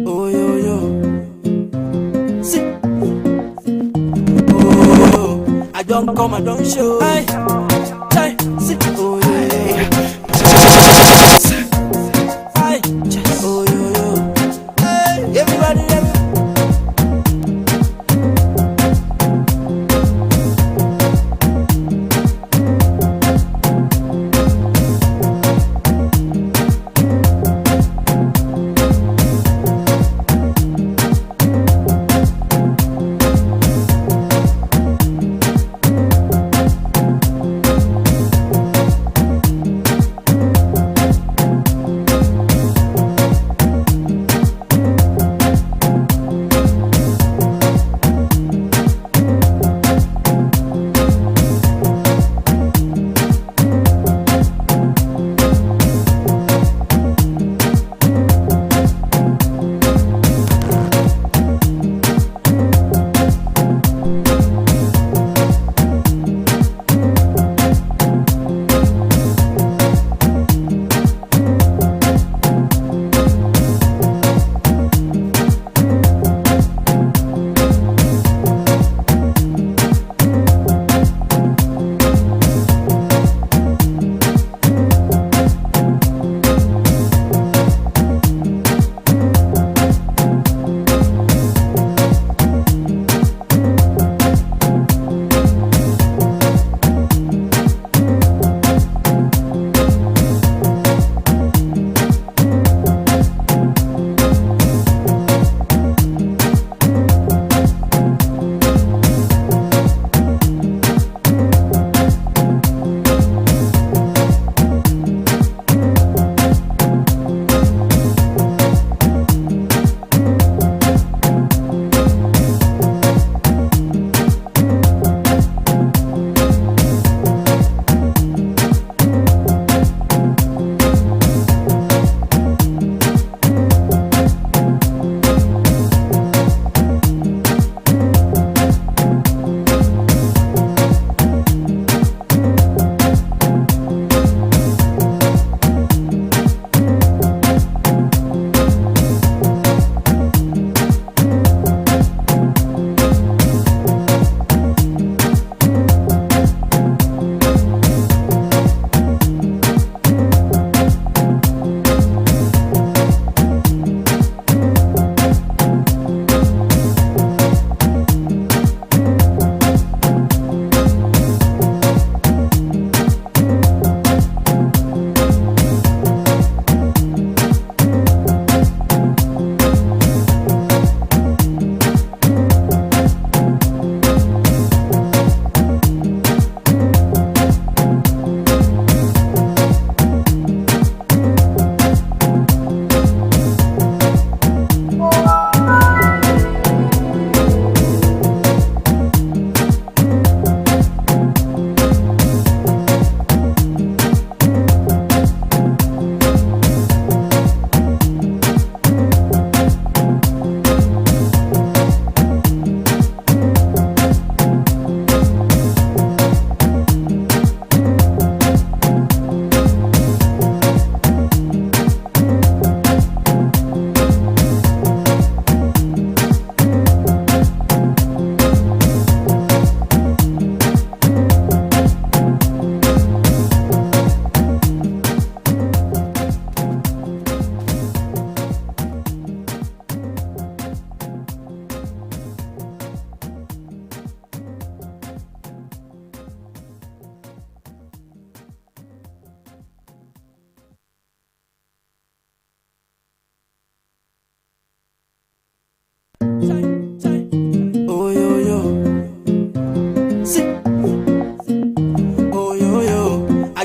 Oh yo yo, see. Oh yo, I don't come, I don't show. Aye, aye, see. Oh yo yo, aye, oh yo yo, hey, everybody, everybody.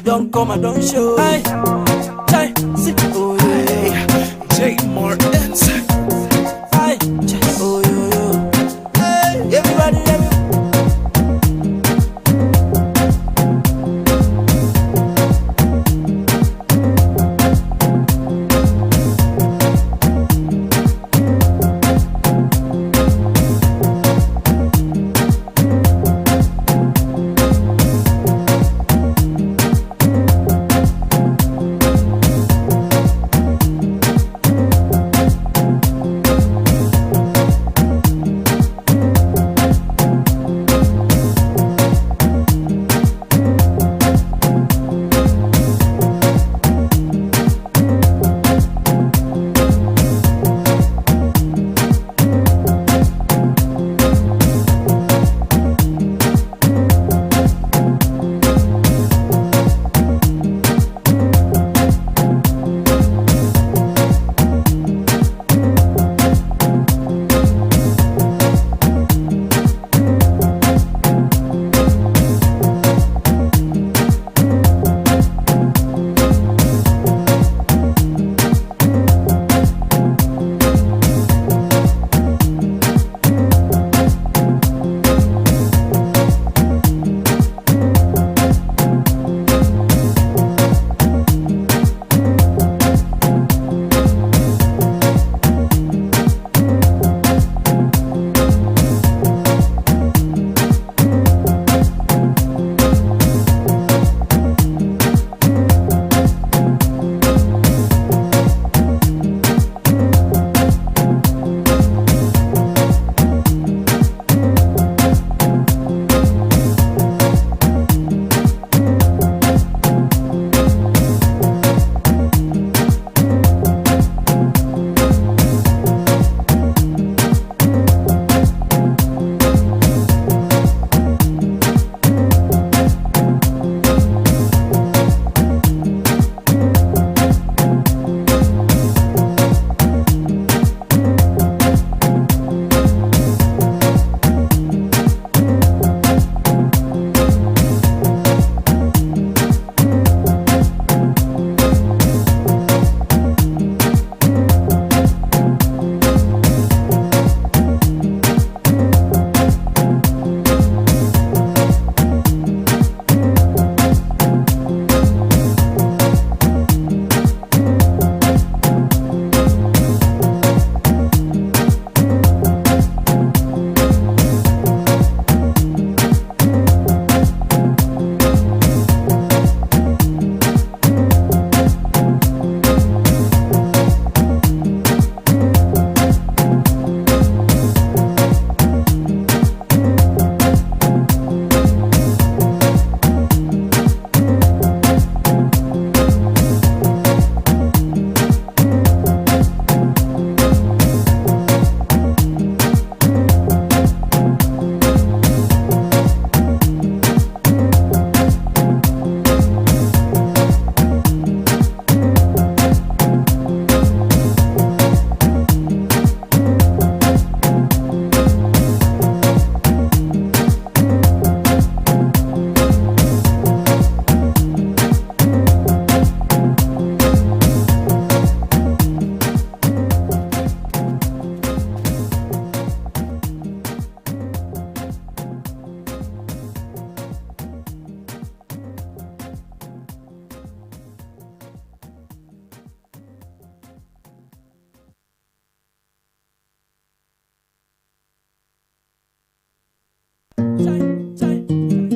I don't come, I don't show. Aye, aye, see, oh yeah, J. Martins. aye, oh yo, hey, everybody, everybody.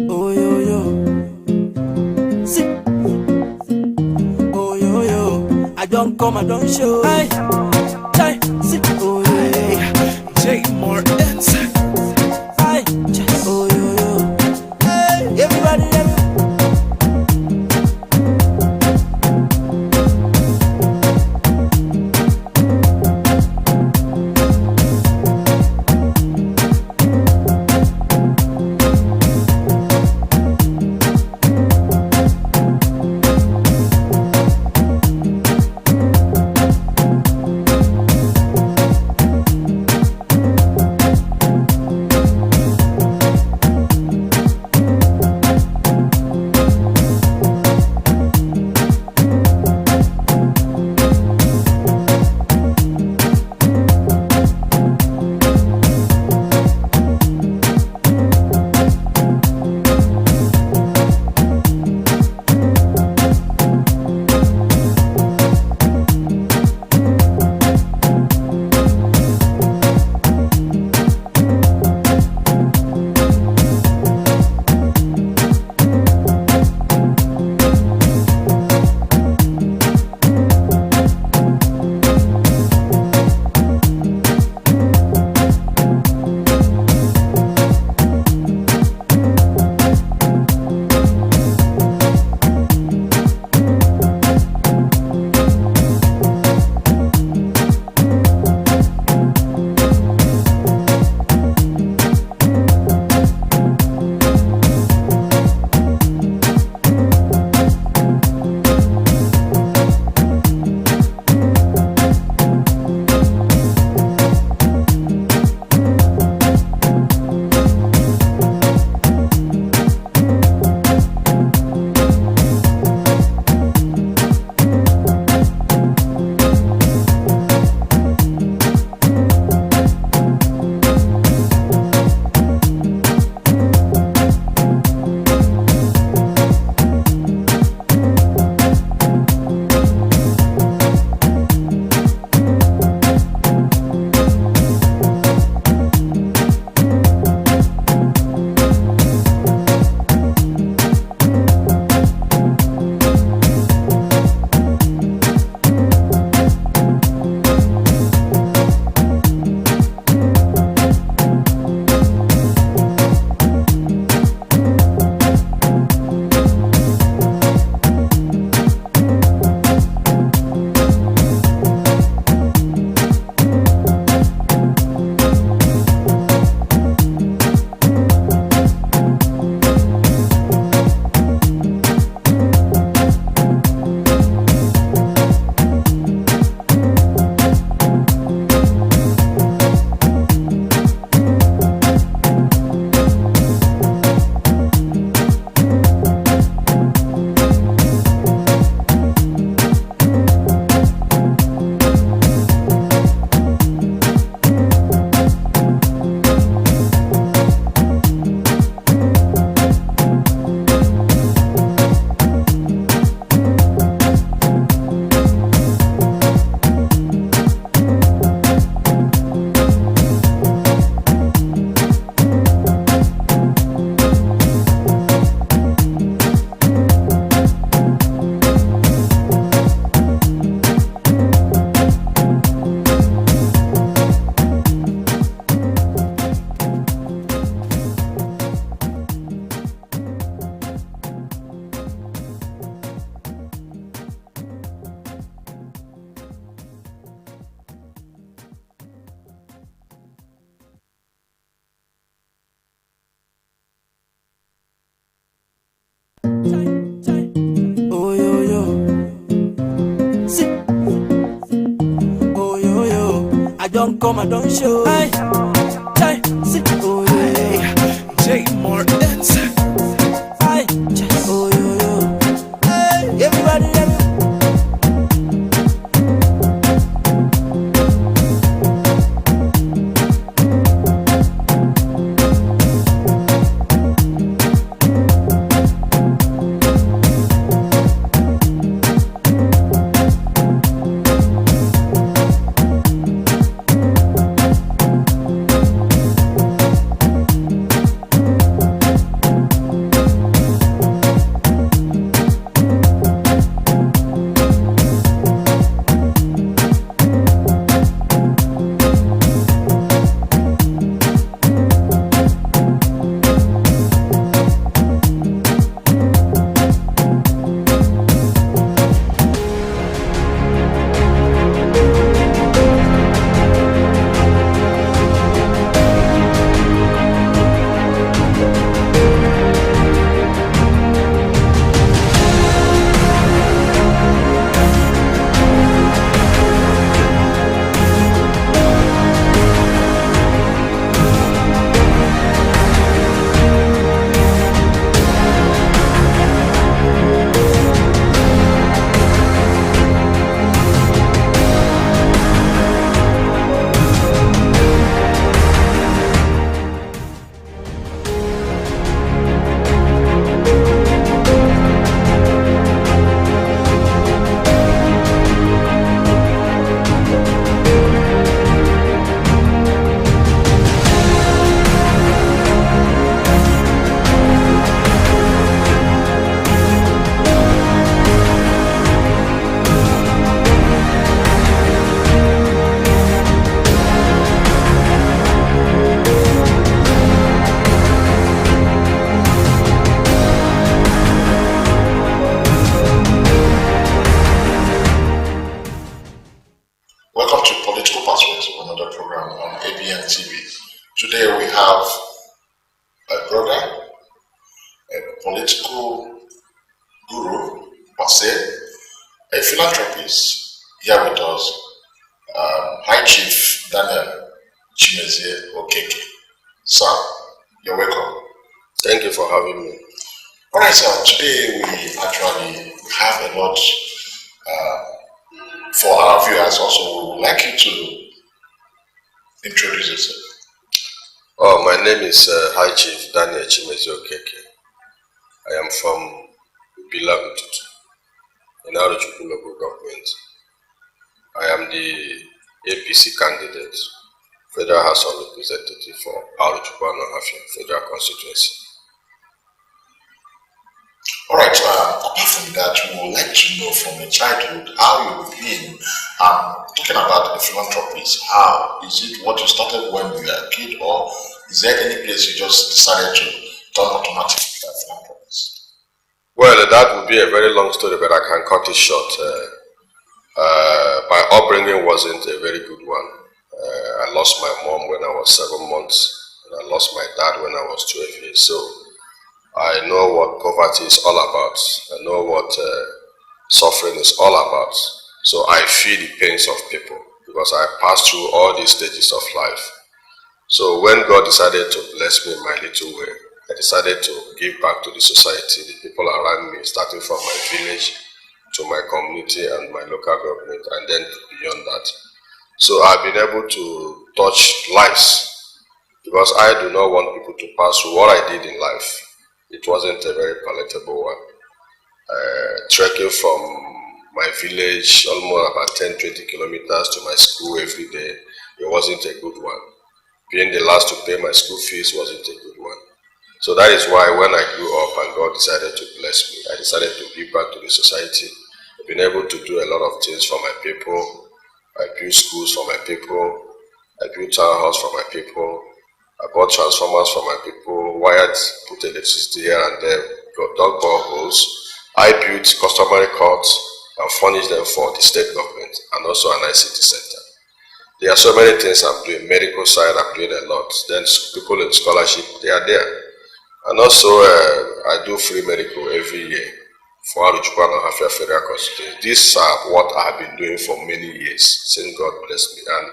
Oh yo yo, see. Oh yo yo, I don't come, I don't show. Aye, aye, see. Oh yeah, J. Martins. aye, oh yo yo, hey, everybody, everybody. don't come, I don't show. Aye, chai, sit, oh yeah. J Martins. Aye, chai, oh yeah. Aye, everybody, everybody. Welcome to Political Pathways, another program on ABN TV. Today we have a brother, a political guru, per se, a philanthropist here with us, High Chief Daniel Chimezie Okeke. Sir, you're welcome. Thank you for having me. Alright, sir, today we actually have a lot for our viewers also. We would like you to introduce yourself. Oh, my name is High Chief Daniel Chimezie Okeke. I am from Bila in Arochukwu local government. I am the APC candidate, Federal House of Representatives for Arochukwu and Ohafia, Federal Constituency. Alright, apart from that, we would like to know from your childhood how you've been talking about the philanthropist. How is it what you started when you were a kid, or is there any place you just decided to turn automatic philanthropist? Well, that would be a very long story, but I can cut it short. My upbringing wasn't a very good one. I lost my mom when I was 7 months, and I lost my dad when I was 12 years. So I know what poverty is all about. I know what suffering is all about. So I feel the pains of people because I passed through all these stages of life. So when God decided to bless me in my little way, I decided to give back to the society, the people around me, starting from my village to my community and my local government, and then beyond that. So I've been able to touch lives because I do not want people to pass through what I did in life. It wasn't a very palatable one. Trekking from my village almost about 10-20 kilometers to my school every day, it wasn't a good one. Being the last to pay my school fees wasn't a good one. So that is why when I grew up and God decided to bless me, I decided to give back to the society. I've been able to do a lot of things for my people. I built schools for my people. I built townhouses for my people. I bought transformers for my people, wired, put electricity here and there, dug boreholes. I built customary courts and furnished them for the state government and also an ICT center. There are so many things I'm doing. Medical side, I'm doing a lot. Then people in scholarship, they are there. And also, I do free medical every year for Arochukwu and Ohafia Federal Constituency. These are what I have been doing for many years since God blessed me. And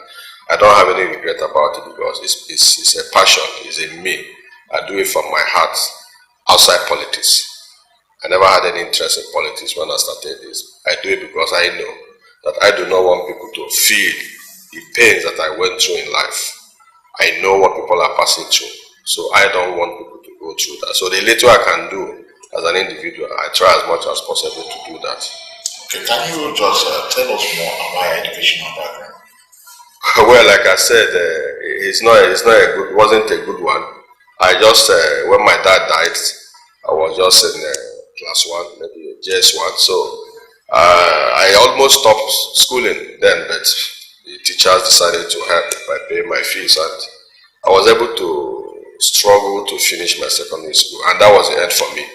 I don't have any regret about it because it's a passion, it's in me. I do it from my heart outside politics. I never had any interest in politics when I started this. I do it because I know that I do not want people to feel the pains that I went through in life. I know what people are passing through, so I don't want people to go through that. So the little I can do as an individual, I try as much as possible to do that. Okay, can you just tell us more about your educational background? Well, like I said, it wasn't a good one. I just when my dad died, I was just in class 1, maybe JS1. So I almost stopped schooling then, but the teachers decided to help by paying my fees, and I was able to struggle to finish my secondary school, and that was the end for me.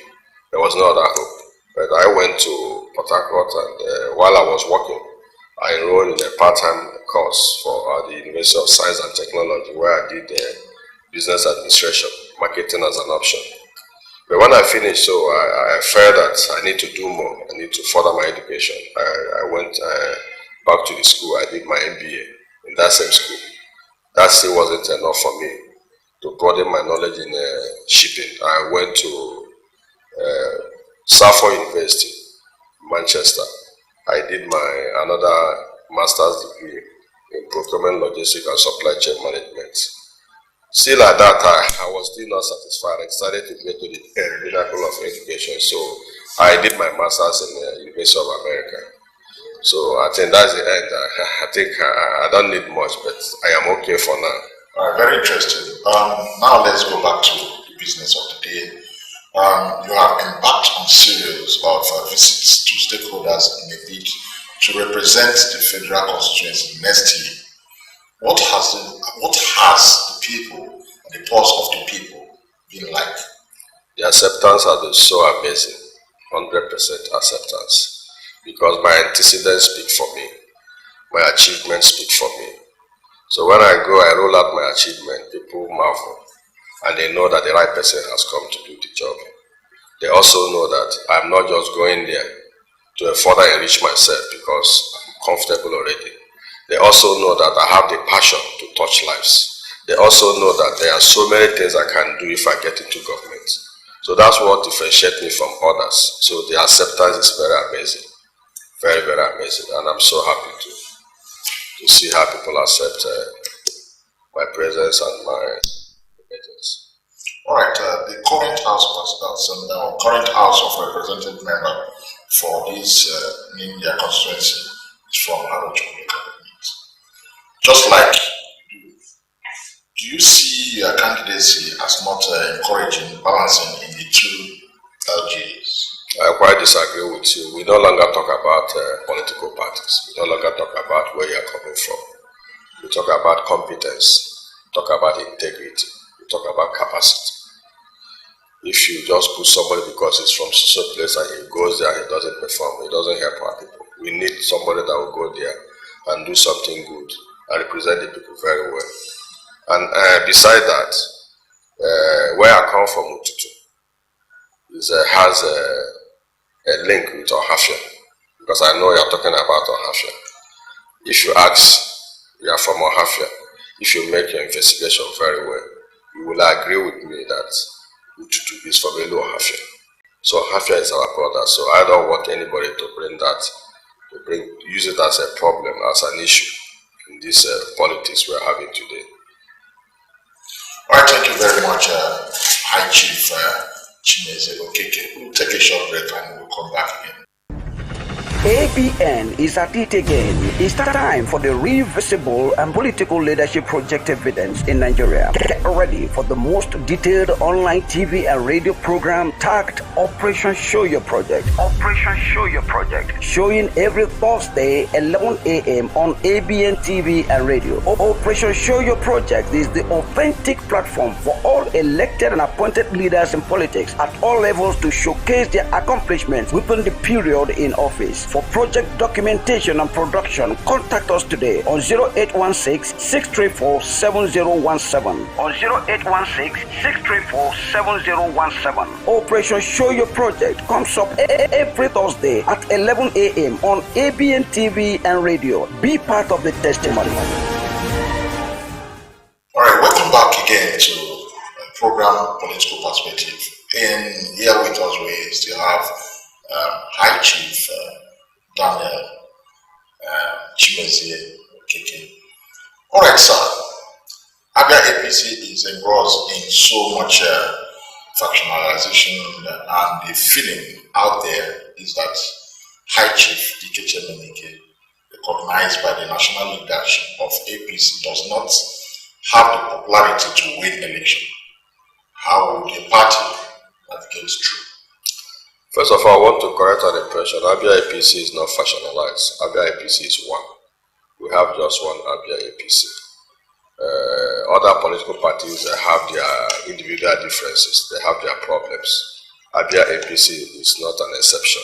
There was no other hope. But I went to Port Harcourt, and while I was working, I enrolled in a part-time course for the University of Science and Technology, where I did business administration, marketing as an option. But when I finished, so I felt that I need to do more. I need to further my education. I went back to the school. I did my MBA in that same school. That still wasn't enough for me to broaden my knowledge in shipping. I went to Stafford University, Manchester. I did another master's degree in procurement, logistics, and supply chain management. Still at that time, I was still not satisfied. I decided to go to the pinnacle of education. So I did my master's in the University of America. So I think that's the end. I think I don't need much, but I am okay for now. Very interesting. Now let's go back to the business of the day. You have embarked on series of visits to stakeholders in a bid to represent the federal constituency next year. What has the people and the pulse of the people been like? The acceptance has been so amazing, 100% acceptance, because my antecedents speak for me, my achievements speak for me. So when I go, I roll out my achievement, people marvel, and they know that the right person has come to do the job. They also know that I'm not just going there to further enrich myself because I'm comfortable already. They also know that I have the passion to touch lives. They also know that there are so many things I can do if I get into government. So that's what differentiates me from others. So the acceptance is very amazing, very, very amazing, and I'm so happy to see how people accept my presence and my presence. All right, the current House of Representative member for this Ninja constituency is from Arochukwu. Just like you, do you see your candidacy as not encouraging, balancing in the two LGs? I quite disagree with you. We no longer talk about political parties. We no longer talk about where you're coming from. We talk about competence, talk about integrity, we talk about capacity. If you just put somebody because he's from some place and he goes there and he doesn't perform, it doesn't help our people. We need somebody that will go there and do something good and represent the people very well. And beside that, where I come from, Ututu, has a link with Ohafia, because I know you're talking about Ohafia. If you ask, you are from Ohafia, if you make your investigation very well, you will agree with me that Ututu is from Ohafia. So Ohafia is our brother, so I don't want anybody to use it as a problem, as an issue in this politics we're having today. All right, thank you very much, High Chief Okeke. We'll take a short break and we'll come back again. ABN is at it again. It's time for the Revisible and Political Leadership Project evidence in Nigeria. Get ready for the most detailed online TV and radio program tagged Operation Show Your Project. Operation Show Your Project. Showing every Thursday 11 a.m. on ABN TV and radio. Operation Show Your Project is the authentic platform for all elected and appointed leaders in politics at all levels to showcase their accomplishments within the period in office. For project documentation and production, contact us today on 0816-634-7017. On 0816-634-7017. Operation Show Your Project comes up every Thursday at 11 a.m. on ABN TV and radio. Be part of the testimony. again to program political perspective. In here with us, we still have High Chief Daniel Chimezie Okeke. All right, sir. Abia APC is engrossed in so much factionalization, and the feeling out there is that High Chief DK Menike, recognized by the national leadership of APC, does not have the popularity to win election. How would the party navigate through? First of all, I want to correct an impression. Abia APC is not factionalized. Abia APC is one. We have just one Abia APC. Other political parties have their individual differences. They have their problems. Abia APC is not an exception.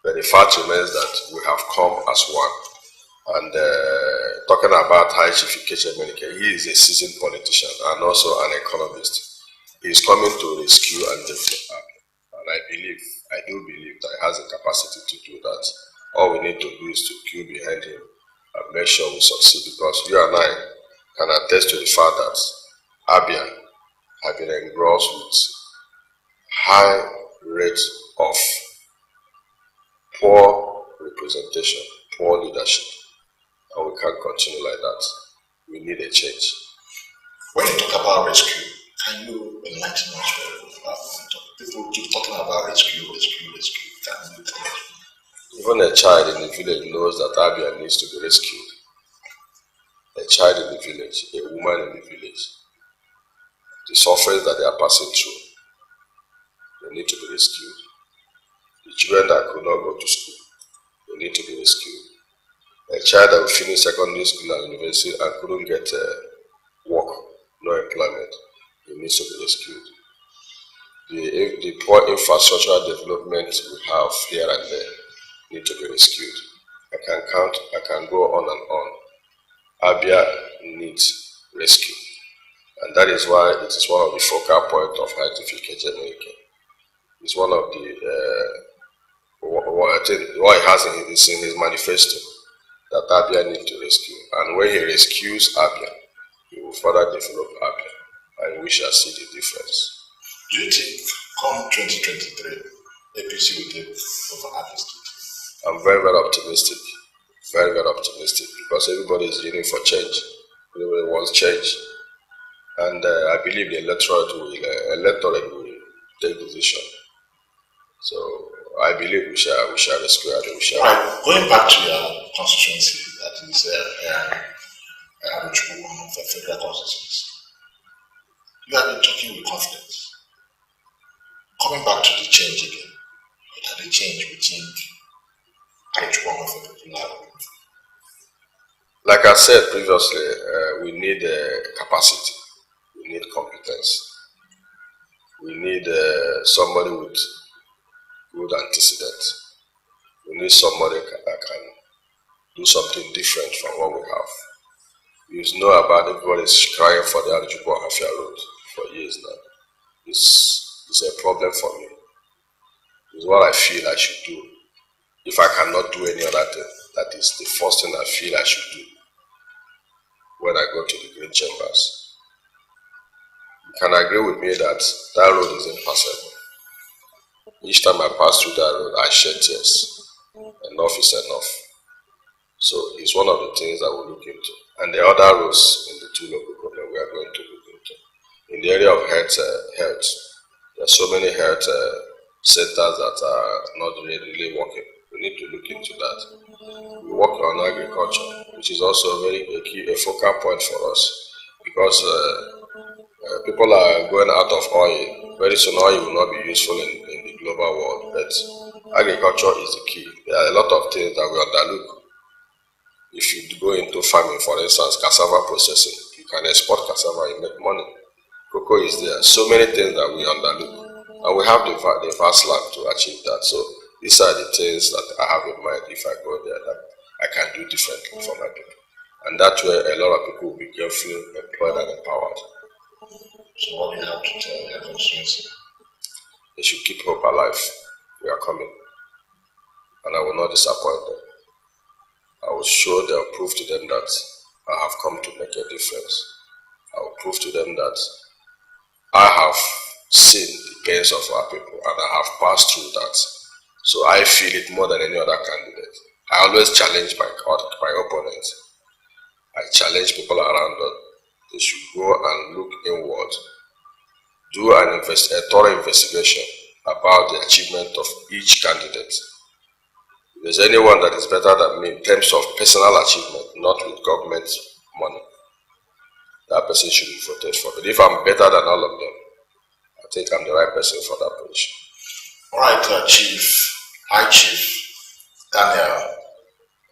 But the fact remains that we have come as one. And talking about High Chief Menike, he is a seasoned politician and also an economist. He is coming to rescue and develop Abia. And I do believe that he has the capacity to do that. All we need to do is to queue behind him and make sure we succeed, because you and I can attest to the fact that Abia have been engrossed with high rates of poor representation, poor leadership, and we can't continue like that. We need a change. When you talk about rescue, can you enlighten us? People keep talking about rescue. Can you tell us? Even a child in the village knows that Abia needs to be rescued. A child in the village, a woman in the village, the suffering that they are passing through, they need to be rescued. The children that could not go to school, they need to be rescued. A child that will finish secondary school and university and couldn't get work, no employment, he needs to be rescued. The poor infrastructural development we have here and there need to be rescued. I can go on and on. Abia needs rescue, and that is why it is one of the focal points of High Chief Menike. It's one of the what he has in his manifesto, that Abia needs to rescue, and when he rescues Abia, he will further develop Abia, and we shall see the difference. Do you think come 2023, APC will take over Abia State? I'm very, very optimistic. Very, very optimistic, because everybody is yearning for change. Everybody wants change. And I believe the electorate will take decision. So I believe we shall rescue it. Right. Going back to your constituency, that is Arochukwu, one of the federal constituencies. You have been talking with confidence. Coming back to the change again, what are the change we think Arochukwu of the people? Like I said previously, we need capacity, we need competence, we need somebody with good antecedent, we need somebody that can do something different from what we have. You know about everybody is crying for the Arochukwu Ohafia road for years now. It's a problem for me. It's what I feel I should do. If I cannot do any other thing, that is the first thing I feel I should do when I go to the green chambers. You can agree with me that that road is impassable. Each time I pass through that road, I shed tears. Enough is enough. So it's one of the things that we'll look into. And the other roads in the two local government we are going to look into. In the area of health, there are so many health centers that are not really working. We need to look into that. We work on agriculture, which is also a focal point for us, because people are going out of oil. Very soon oil will not be useful in the global world, but agriculture is the key. There are a lot of things that we underlook. If you go into farming, for instance, cassava processing, you can export cassava and make money. Cocoa is there. So many things that we underlook. And we have the vast land to achieve that. So these are the things that I have in mind if I go there that I can do differently for my people. And that way a lot of people will be carefully employed and empowered. So what do you have to tell your constituency? They should keep hope alive. We are coming. And I will not disappoint them. I will show them, prove to them that I have come to make a difference. I will prove to them that I have seen the pains of our people and I have passed through that. So I feel it more than any other candidate. I always challenge my opponents. I challenge people around that they should go and look inward, do a thorough investigation about the achievement of each candidate. If there's anyone that is better than me in terms of personal achievement, not with government money, that person should be voted for. But if I'm better than all of them, I think I'm the right person for that position. All right, High Chief Daniel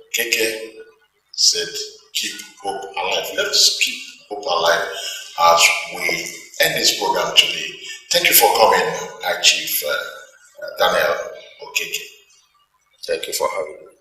Okeke said, keep hope alive. Let's keep hope alive as we end this program today. Thank you for coming, High Chief Daniel Okeke. Thank you for having me.